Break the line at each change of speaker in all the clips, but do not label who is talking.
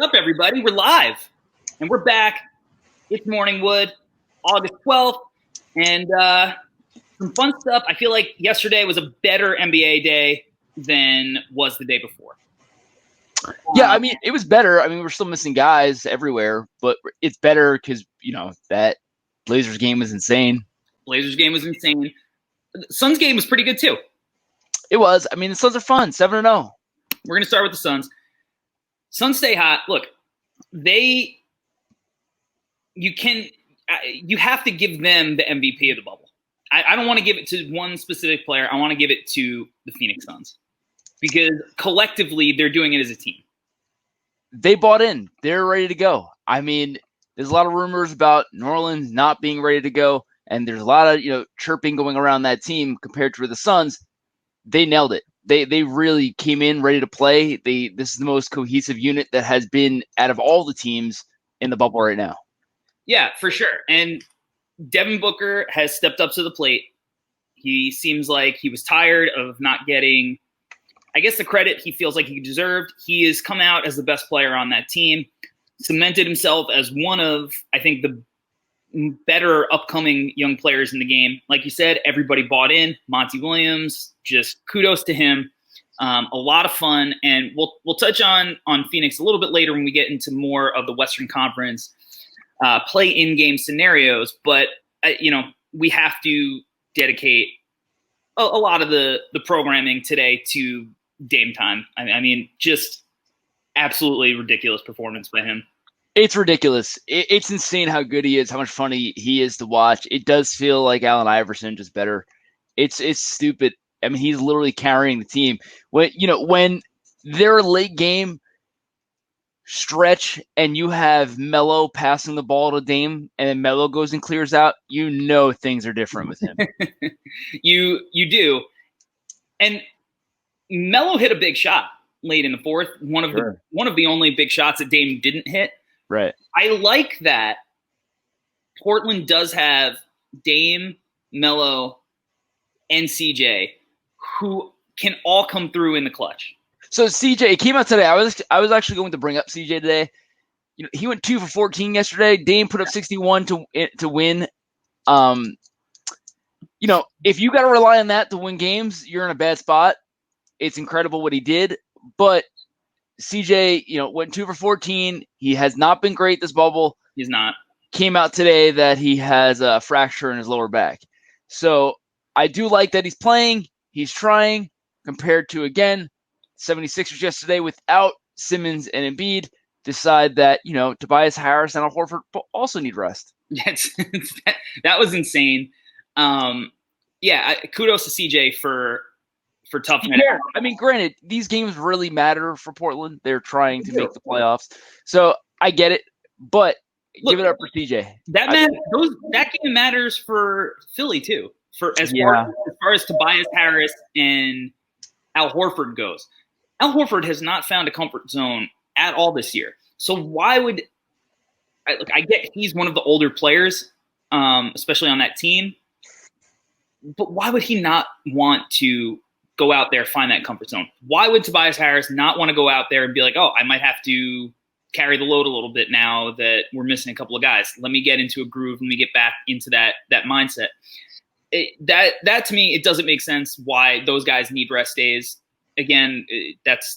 What's up, everybody? We're live, and we're back. It's Morningwood, August 12th, and some fun stuff. I feel like yesterday was a better NBA day than was the day before.
Yeah, I mean, it was better. I mean, we're still missing guys everywhere, but it's better because, that Blazers game was insane.
Blazers game was insane. Suns game was pretty good, too.
It was. I mean, the Suns are fun, 7-0.
We're going to start with the Suns. Suns stay hot. Look, you have to give them the MVP of the bubble. I don't want to give it to one specific player. I want to give it to the Phoenix Suns because collectively they're doing it as a team.
They bought in. They're ready to go. I mean, there's a lot of rumors about New Orleans not being ready to go, and there's a lot of chirping going around that team compared to the Suns. They nailed it. They really came in ready to play. This is the most cohesive unit that has been out of all the teams in the bubble right now. Yeah,
for sure. And Devin Booker has stepped up to the plate. He seems like he was tired of not getting, I guess, the credit he feels like he deserved. He has come out as the best player on that team, cemented himself as one of, I think, the better upcoming young players in the game. Like you said, everybody bought in. Monty Williams, just kudos to him. A lot of fun, and we'll touch on Phoenix a little bit later when we get into more of the Western Conference play-in game scenarios. But we have to dedicate a lot of the programming today to Dame time. I mean, just absolutely ridiculous performance by him.
It's ridiculous. It's insane how good he is, how much fun he is to watch. It does feel like Allen Iverson, just better. It's stupid. I mean, he's literally carrying the team. When they're a late game stretch and you have Melo passing the ball to Dame and then Melo goes and clears out, things are different with him.
You do. And Melo hit a big shot late in the fourth. One of the only big shots that Dame didn't hit.
Right.
I like that Portland does have Dame, Melo, and CJ who can all come through in the clutch.
So CJ, it came out today. I was actually going to bring up CJ today. He went 2 for 14 yesterday. Dame put up 61 to win. If you got to rely on that to win games, you're in a bad spot. It's incredible what he did, but CJ, went 2 for 14. He has not been great this bubble.
He's not. Came
out today that he has a fracture in his lower back. So I do like that he's playing. He's trying compared to, again, 76ers yesterday without Simmons and Embiid decide that, Tobias Harris and Al Horford also need rest.
Yes, that was insane. Kudos to CJ for toughness.
Yeah, I mean, granted, these games really matter for Portland. They're trying to make the playoffs. So I get it, but give it up for CJ.
That game matters for Philly too. As far as Tobias Harris and Al Horford goes. Al Horford has not found a comfort zone at all this year. So why would I get he's one of the older players, especially on that team. But why would he not want to go out there, find that comfort zone? Why would Tobias Harris not want to go out there and be like, oh, I might have to carry the load a little bit now that we're missing a couple of guys. Let me get into a groove. Let me get back into that mindset. That to me, it doesn't make sense why those guys need rest days. Again,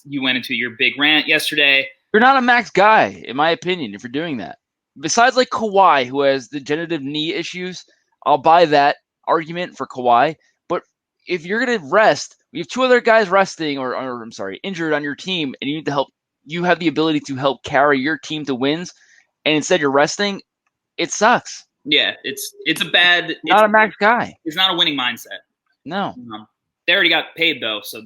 you went into your big rant yesterday.
You're not a max guy, in my opinion, if you're doing that. Besides like Kawhi, who has degenerative knee issues, I'll buy that argument for Kawhi. But if you're going to rest, we have 2 other guys resting injured on your team, and you need to help. You have the ability to help carry your team to wins, and instead you're resting. It sucks.
Yeah, it's a bad.
Not a max guy.
It's not a winning mindset.
No.
They already got paid though, so.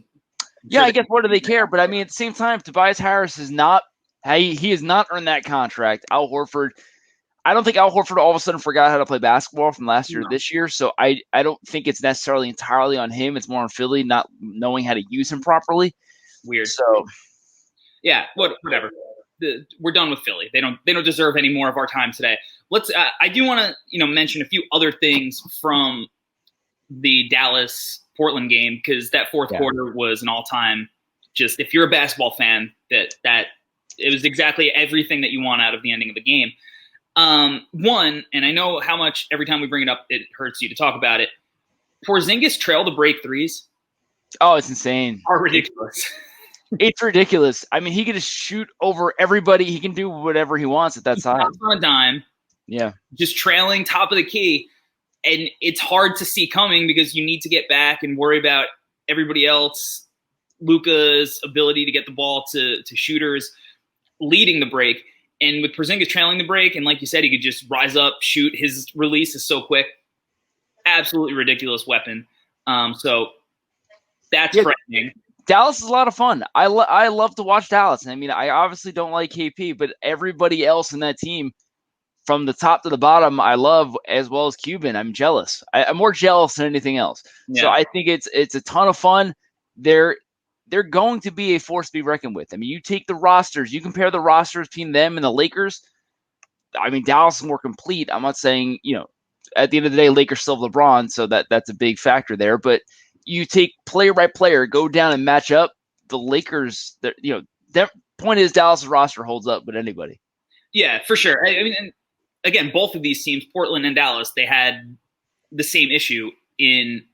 Yeah, I guess what do they care? But I mean, at the same time, Tobias Harris is not. He has not earned that contract. Al Horford. I don't think Al Horford all of a sudden forgot how to play basketball from last year to this year. So I don't think it's necessarily entirely on him. It's more on Philly not knowing how to use him properly.
Weird.
So.
Yeah, whatever. We're done with Philly. They don't deserve any more of our time today. Let's. I do want to mention a few other things from the Dallas Portland game because that fourth quarter was an all time. Just if you're a basketball fan, that It was exactly everything that you want out of the ending of the game. One, and I know how much every time we bring it up, it hurts you to talk about it. Porzingis trail to break threes.
Oh, it's insane.
Are ridiculous.
It's ridiculous. I mean, he can just shoot over everybody. He can do whatever he wants at that side.
On a dime.
Yeah.
Just trailing top of the key. And it's hard to see coming because you need to get back and worry about everybody else. Luka's ability to get the ball to shooters leading the break. And with Porzingis trailing the break, and like you said, he could just rise up, shoot. His release is so quick. Absolutely ridiculous weapon. So that's frightening.
Dallas is a lot of fun. I love to watch Dallas. I mean, I obviously don't like KP, but everybody else in that team, from the top to the bottom, I love, as well as Cuban. I'm jealous. I'm more jealous than anything else. Yeah. So I think it's a ton of fun. They're going to be a force to be reckoned with. I mean, you take the rosters, you compare the rosters between them and the Lakers. I mean, Dallas is more complete. I'm not saying, at the end of the day, Lakers still have LeBron, so that's a big factor there. But you take player by player, go down and match up. The Lakers, their point is Dallas' roster holds up with anybody.
Yeah, for sure. I mean, and again, both of these teams, Portland and Dallas, they had the same issue in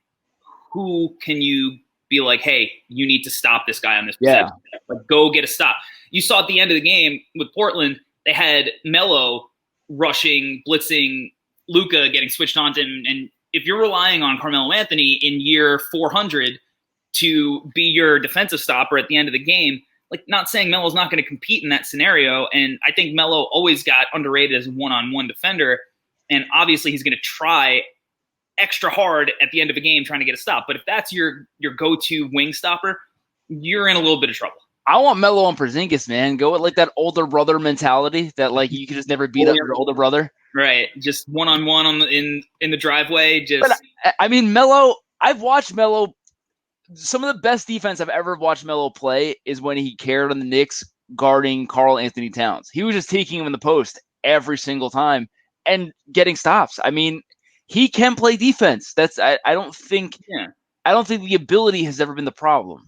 who can you be like, hey, you need to stop this guy on this possession. Like, go get a stop. You saw at the end of the game with Portland, they had Melo rushing, blitzing, Luka getting switched on to him. And if you're relying on Carmelo Anthony in year 400 to be your defensive stopper at the end of the game, like, not saying Melo's not going to compete in that scenario. And I think Melo always got underrated as a one-on-one defender. And obviously he's going to try extra hard at the end of a game trying to get a stop. But if that's your go-to wing stopper, you're in a little bit of trouble.
I want Melo and Porzingis, man. Go with like that older brother mentality that like you can just never beat up your older brother.
Right. Just one-on-one in the driveway. But
I mean, Melo, I've watched Melo. Some of the best defense I've ever watched Melo play is when he cared on the Knicks guarding Karl Anthony Towns. He was just taking him in the post every single time and getting stops. I mean, he can play defense. I don't think the ability has ever been the problem.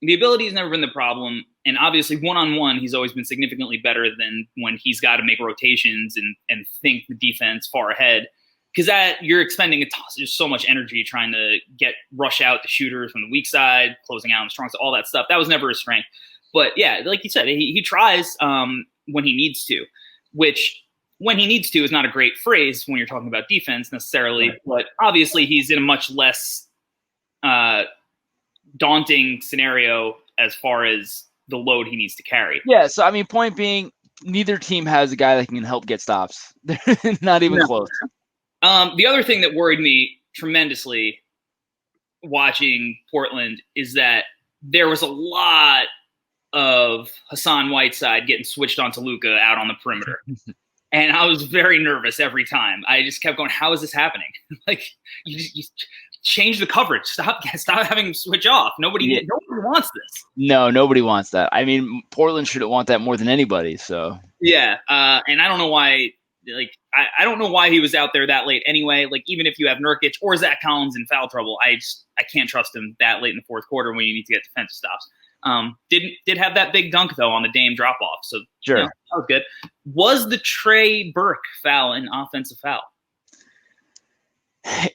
The ability has never been the problem. And obviously one-on-one, he's always been significantly better than when he's got to make rotations and think the defense far ahead. Because that you're expending just so much energy trying to rush out the shooters from the weak side, closing out on the strong side, all that stuff. That was never his strength. But yeah, like you said, he tries when he needs to, which when he needs to is not a great phrase when you're talking about defense necessarily. Right. But obviously he's in a much less daunting scenario as far as the load he needs to carry.
Yeah, so I mean, point being, neither team has a guy that can help get stops. They're not even close.
The other thing that worried me tremendously watching Portland is that there was a lot of Hassan Whiteside getting switched onto Luka out on the perimeter. And I was very nervous every time. I just kept going, how is this happening? Like, you change the coverage. Stop having him switch off. Nobody wants this.
No, nobody wants that. I mean, Portland shouldn't want that more than anybody. So
yeah, and I don't know why. Like, I don't know why he was out there that late anyway. Like, even if you have Nurkic or Zach Collins in foul trouble, I can't trust him that late in the fourth quarter when you need to get defensive stops. Did have that big dunk though on the Dame drop off, so
sure,
that was good. Was the Trey Burke foul an offensive foul?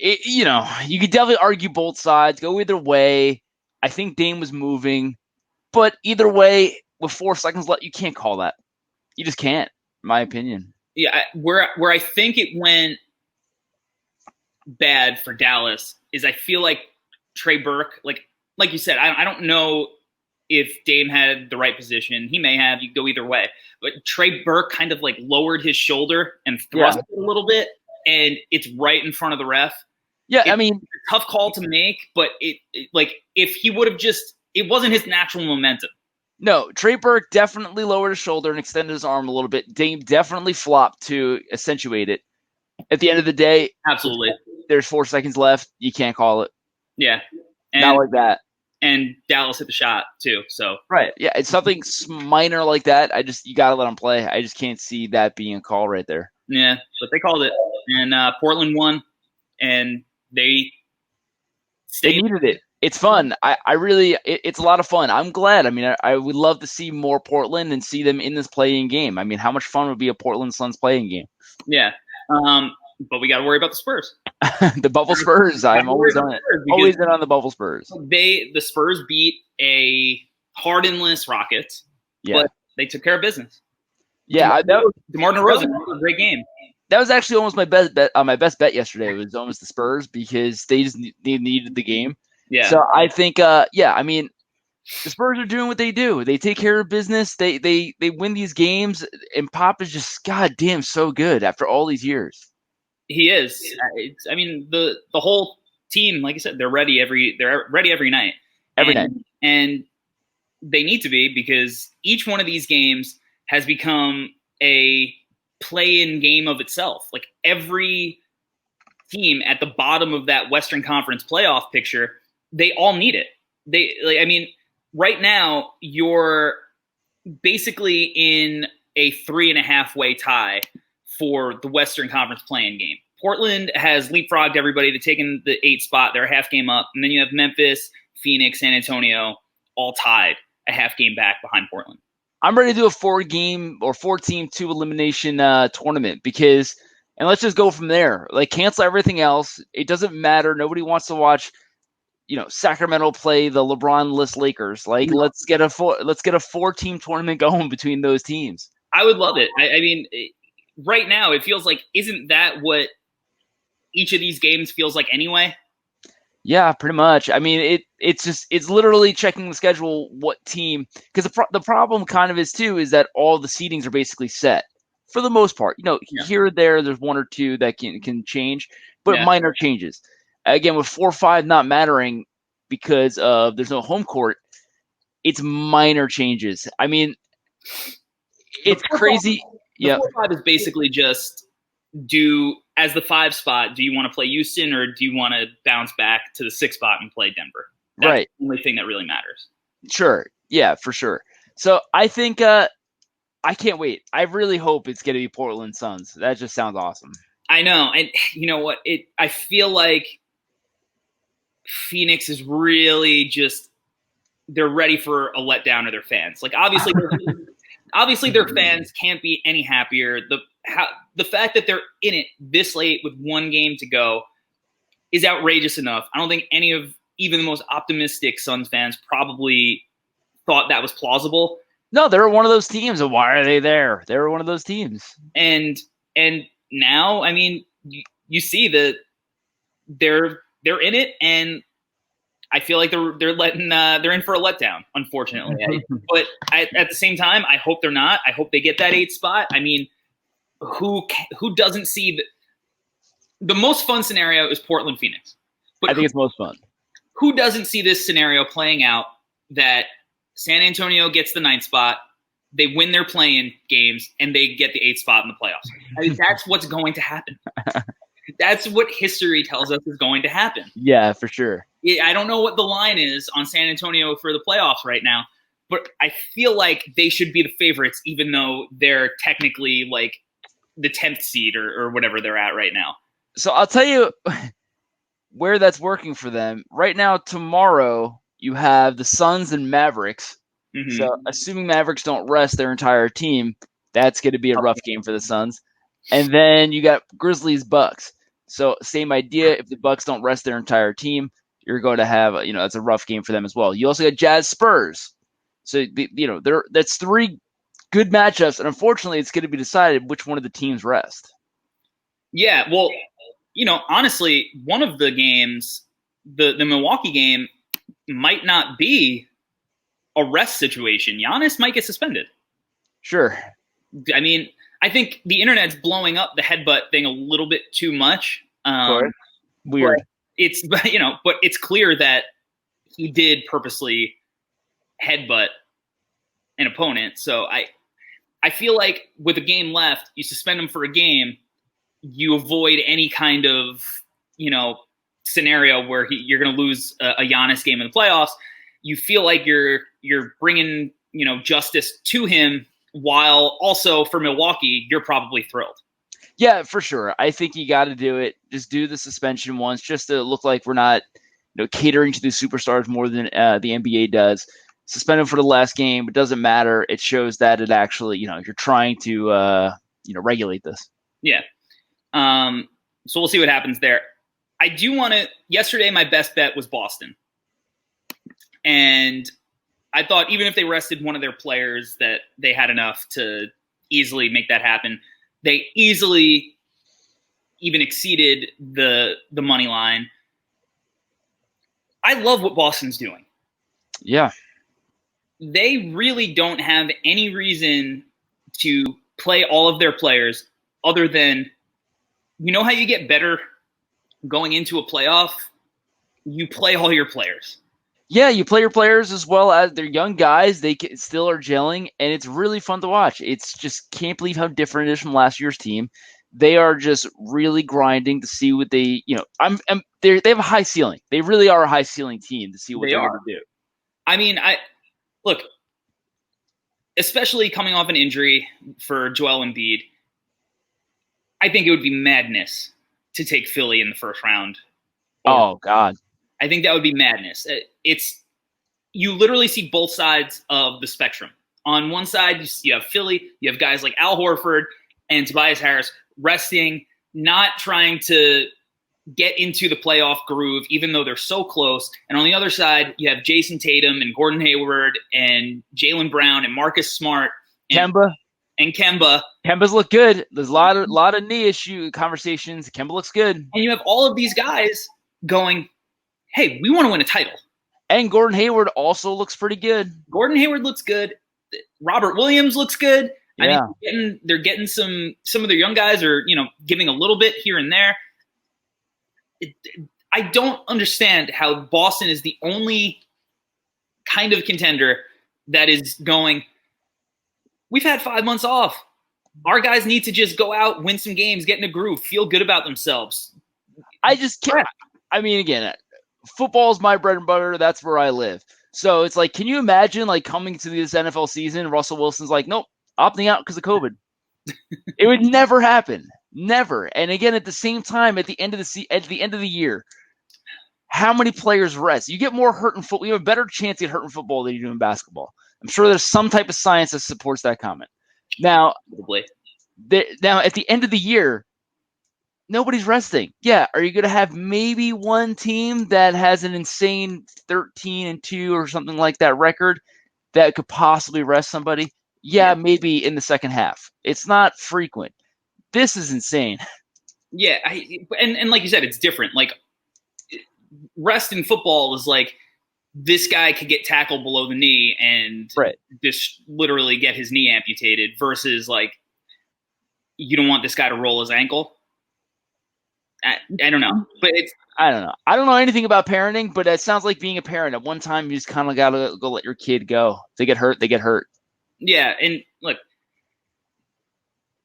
You could definitely argue both sides, go either way. I think Dame was moving, but either way, with 4 seconds left, you can't call that. You just can't, in my opinion.
Yeah, where I think it went bad for Dallas is I feel like Trey Burke, like you said, I don't know if Dame had the right position. He may have. You could go either way. But Trey Burke kind of like lowered his shoulder and thrust it a little bit, and it's right in front of the ref.
Yeah, I mean,
it's a tough call to make, but it if he would have it wasn't his natural momentum.
No, Trey Burke definitely lowered his shoulder and extended his arm a little bit. Dame definitely flopped to accentuate it. At the end of the day,
absolutely,
there's 4 seconds left. You can't call it.
Yeah.
Not like that.
And Dallas hit the shot too. So
right. Yeah, it's something minor like that. You got to let them play. I just can't see that being a call right there.
Yeah, but they called it. And Portland won. And they
needed it. It's fun. I really, it's a lot of fun. I'm glad. I mean, I would love to see more Portland and see them in this playing game. I mean, how much fun would be a Portland Suns playing game?
Yeah. But we got to worry about the Spurs.
The bubble Spurs. I'm always on it. Always in on the bubble Spurs.
The Spurs beat a hardenless Rockets, but they took care of business.
Yeah,
DeMar DeRozan had a great game.
That was actually almost my best bet. My best bet yesterday was almost the Spurs because they needed the game.
Yeah.
So I think, I mean, the Spurs are doing what they do. They take care of business. They win these games, and Pop is just goddamn so good after all these years.
He is. I mean, the whole team, like I said, they're ready every night.
Every night.
And they need to be, because each one of these games has become a play-in game of itself. Like, every team at the bottom of that Western Conference playoff picture, they all need it. Right now you're basically in a 3.5-way tie for the Western Conference play-in game. Portland has leapfrogged everybody to taking the 8th spot. They're a half game up. And then you have Memphis, Phoenix, San Antonio, all tied a half game back behind Portland.
I'm ready to do a 4-game or 4-team 2 elimination tournament and let's just go from there. Like, cancel everything else. It doesn't matter. Nobody wants to watch, Sacramento play the LeBron-less Lakers. Like, let's get a 4-team tournament going between those teams.
I would love it. I mean, right now it feels like, isn't that what each of these games feels like anyway?
Yeah, pretty much. I mean, it's literally checking the schedule, what team, because the problem kind of is too is that all the seedings are basically set for the most part. Here or there's one or two that can change, but minor changes. Again, with 4 or 5 not mattering because there's no home court, it's minor changes. I mean, it's crazy.
The 4-5 is basically just, as the 5 spot, do you want to play Houston or do you want to bounce back to the 6 spot and play Denver? That's
right.
The only thing that really matters.
Sure. Yeah, for sure. So I think I can't wait. I really hope it's going to be Portland Suns. That just sounds awesome. I
know. And you know what? I feel like Phoenix is really just, they're ready for a letdown of their fans. Like, obviously their fans can't be any happier. The fact that they're in it this late with 1 game to go is outrageous enough. I don't think any of even the most optimistic Suns fans probably thought that was plausible.
No, they're one of those teams. And why are they there? They're one of those teams.
And now, I mean, you see that they're in it, and I feel like they're in for a letdown, unfortunately. But at the same time, I hope they're not. I hope they get that 8th spot. I mean, who doesn't see the most fun scenario is Portland Phoenix. But
I think it's most fun.
Who doesn't see this scenario playing out, that San Antonio gets the 9th spot, they win their play-in games, and they get the 8th spot in the playoffs? I mean, that's what's going to happen. That's what history tells us is going to happen.
Yeah, for sure.
I don't know what the line is on San Antonio for the playoffs right now, but I feel like they should be the favorites, even though they're technically like the 10th seed or whatever they're at right now.
So I'll tell you where that's working for them. Right now, tomorrow, you have the Suns and Mavericks. Mm-hmm. So assuming Mavericks don't rest their entire team, that's going to be a rough game for the Suns. And then you got Grizzlies Bucks. So same idea. If the Bucks don't rest their entire team, you're going to have, that's a rough game for them as well. You also got Jazz Spurs. So, that's 3 good matchups. And unfortunately, it's going to be decided which one of the teams rest.
Yeah. Well, honestly, one of the games, the Milwaukee game, might not be a rest situation. Giannis might get suspended.
Sure.
I mean, I think the internet's blowing up the headbutt thing a little bit too much.
Weird.
But it's clear that he did purposely headbutt an opponent. So I feel like with a game left, you suspend him for a game, you avoid any kind of, scenario where you're going to lose a Giannis game in the playoffs. You feel like you're bringing, justice to him, while also for Milwaukee, you're probably thrilled.
Yeah, for sure. I think you got to do it. Just do the suspension once, just to look like we're not, catering to the superstars more than the NBA does. Suspended for the last game, it doesn't matter. It shows that it actually, you're trying to, regulate this.
Yeah. So we'll see what happens there. I do want to. Yesterday, my best bet was Boston, and I thought even if they rested one of their players, that they had enough to easily make that happen. They easily even exceeded the money line. I love what Boston's doing.
Yeah.
They really don't have any reason to play all of their players other than, how you get better going into a playoff? You play all your players.
Yeah, you play your players as well as they're young guys. They still are gelling, and it's really fun to watch. It's just can't believe how different it is from last year's team. They are just really grinding to see what they, they have a high ceiling. They really are a high ceiling team to see what they're going to do.
I mean, look, especially coming off an injury for Joel Embiid, I think it would be madness to take Philly in the first round.
Oh, God.
I think that would be madness. You literally see both sides of the spectrum. On one side, you have Philly. You have guys like Al Horford and Tobias Harris resting, not trying to get into the playoff groove, even though they're so close. And on the other side, you have Jason Tatum and Gordon Hayward and Jaylen Brown and Marcus Smart and Kemba.
Kemba's look good. There's a lot of knee issue conversations. Kemba looks good.
And you have all of these guys going, hey, we want to win a title.
And Gordon Hayward also looks pretty good.
Gordon Hayward looks good. Robert Williams looks good.
Yeah.
I mean, they're getting some of their young guys are, giving a little bit here and there. I don't understand how Boston is the only kind of contender that is going, we've had 5 months off. Our guys need to just go out, win some games, get in a groove, feel good about themselves.
I just can't. I mean, again, football is my bread and butter. That's where I live. So it's like, can you imagine coming to this NFL season, Russell Wilson's like, nope, opting out because of COVID. It would never happen. Never. And again, at the same time, at the end of the year, how many players rest? You get more hurt in football. You have a better chance to get hurt in football than you do in basketball. I'm sure there's some type of science that supports that comment. Now, at the end of the year, nobody's resting. Yeah, are you going to have maybe one team that has an insane 13-2 or something like that record that could possibly rest somebody? Yeah, maybe in the second half. It's not frequent. This is insane.
Yeah, and like you said, it's different. Rest in football is this guy could get tackled below the knee and just literally get his knee amputated versus you don't want this guy to roll his ankle. I don't know, but
I don't know. I don't know anything about parenting, but it sounds like being a parent. At one time, you just kind of got to go let your kid go. If they get hurt, they get hurt.
Yeah, and look,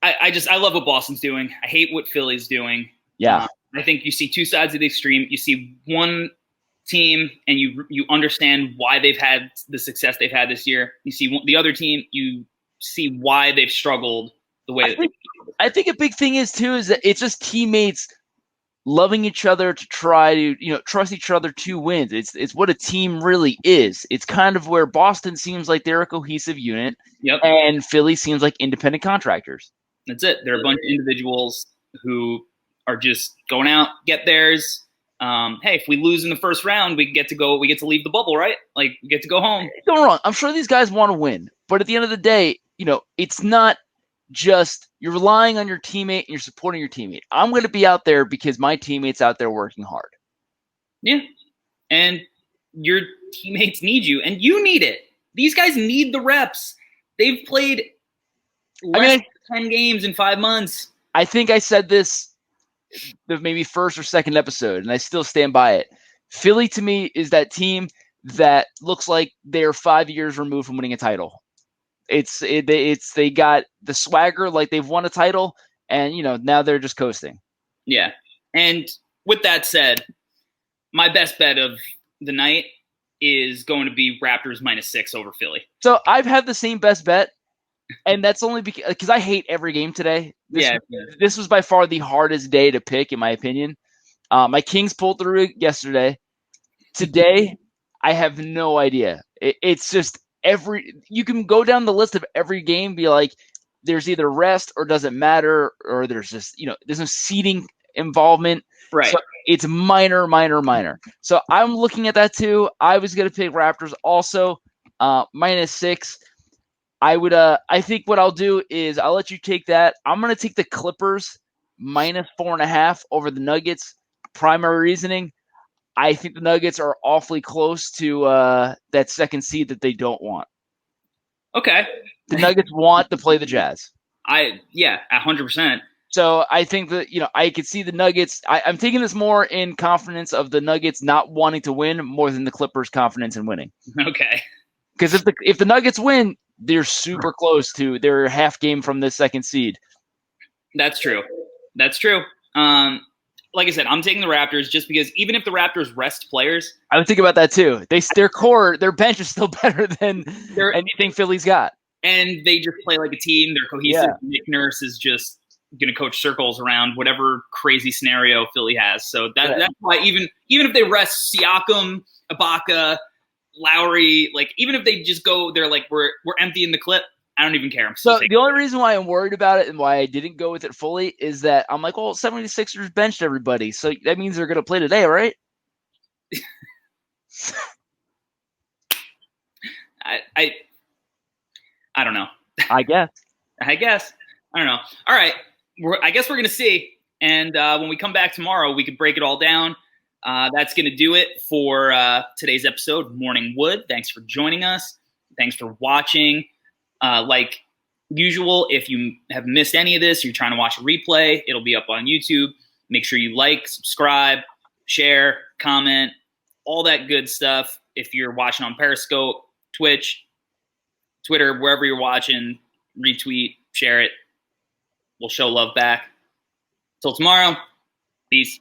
I love what Boston's doing. I hate what Philly's doing.
Yeah.
I think you see two sides of the extreme. You see one team and you understand why they've had the success they've had this year. You see the other team, you see why they've struggled the way
I think a big thing is that it's just teammates loving each other to try to, trust each other to win. It's what a team really is. It's kind of where Boston seems like they're a cohesive unit.
Yep.
And Philly seems like independent contractors.
That's it. They're a bunch of individuals who are just going out, get theirs. Hey, if we lose in the first round, we get to leave the bubble, right? We get to go home.
Don't get me wrong. I'm sure these guys want to win, but at the end of the day, it's not just you're relying on your teammate and you're supporting your teammate. I'm going to be out there because my teammate's out there working hard.
Yeah. And your teammates need you and you need it. These guys need the reps. They've played less than 10 games in 5 months.
I think I said this the maybe first or second episode, and I still stand by it. Philly, to me, is that team that looks like they're 5 years removed from winning a title. They got the swagger like they've won a title, and now they're just coasting.
Yeah. And with that said, my best bet of the night is going to be Raptors -6 over Philly.
So I've had the same best bet, and that's only because I hate every game today. This was by far the hardest day to pick, in my opinion. My Kings pulled through yesterday. Today, I have no idea. It's just you can go down the list of every game, be like, there's either rest or doesn't matter, or there's just, there's no seeding involvement.
Right.
So it's minor, minor, minor. So I'm looking at that too. I was going to pick Raptors also, -6. I think what I'll do is I'll let you take that. I'm going to take the Clippers -4.5 over the Nuggets. Primary reasoning, I think the Nuggets are awfully close to that second seed that they don't want.
Okay.
The Nuggets want to play the Jazz.
100%.
So I think that, I could see the Nuggets. I'm taking this more in confidence of the Nuggets not wanting to win more than the Clippers' confidence in winning.
Okay.
Because if the Nuggets win, they're super close to. They're a half game from the second seed.
That's true. Like I said, I'm taking the Raptors just because even if the Raptors rest players,
I would think about that too. Their bench is still better than anything Philly's got,
and they just play like a team. They're cohesive. Yeah. Nick Nurse is just going to coach circles around whatever crazy scenario Philly has. So that's why even if they rest Siakam, Ibaka, Lowry, like even if they just go, they're like we're emptying the clip. I don't even care.
So the only reason why I'm worried about it and why I didn't go with it fully is that I'm like, well, 76ers benched everybody. So that means they're going to play today, right?
I don't know.
I guess.
I don't know. All right. I guess we're going to see. And when we come back tomorrow, we can break it all down. That's going to do it for today's episode of Morning Wood. Thanks for joining us. Thanks for watching. Like usual, if you have missed any of this, you're trying to watch a replay, it'll be up on YouTube. Make sure you like, subscribe, share, comment, all that good stuff. If you're watching on Periscope, Twitch, Twitter, wherever you're watching, retweet, share it. We'll show love back. Till tomorrow, peace.